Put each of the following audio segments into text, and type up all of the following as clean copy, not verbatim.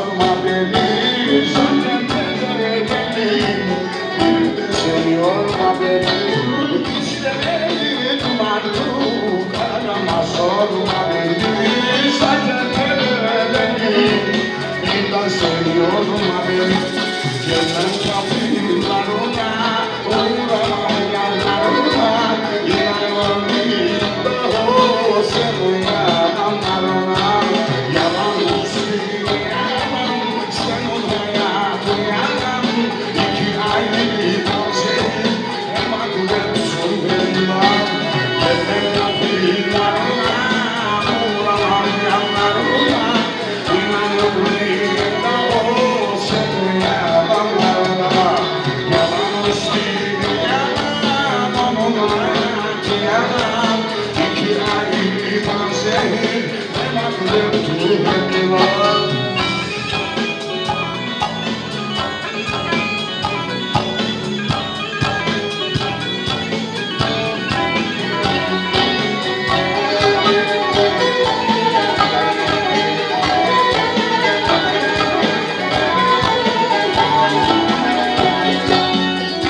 sorma beni, zaten bedelim. Bir de sen yorma beni, istemedim artık. Arama sorma beni, zaten bedelim. Bir de sen yorma beni, cennet kapılarına uğramam yanlarına. İnanmam değil, oh sen uyananlarına. Yalan söyleyemem, sen ol hayatı yalan. İki ayrı konserim, hem aklım sorunlar. Cennet kapılarına uğramam yanlarına. İnanmam değil, oh sen uyananlarına. Yalan söyleyemem, onun hayatı yalan. İki ayrı konserim, hem aklım sorunlar.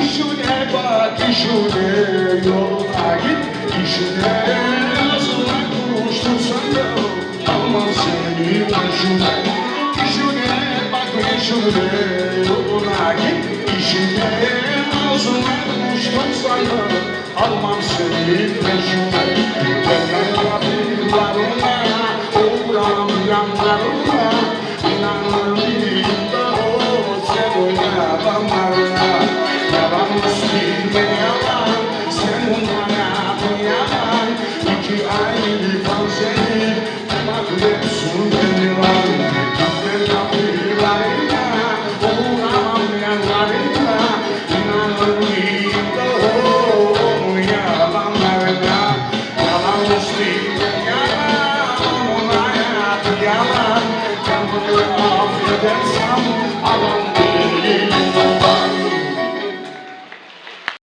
İşine bak, işine yoluna git. İşine nasıl konuştursan da almam seni başına. İşine bak, işine yoluna git. İşine nasıl konuştursan da almam seni başına. Cennet kapılarına uğram yanlarına. İnanırım da o sen oynamam.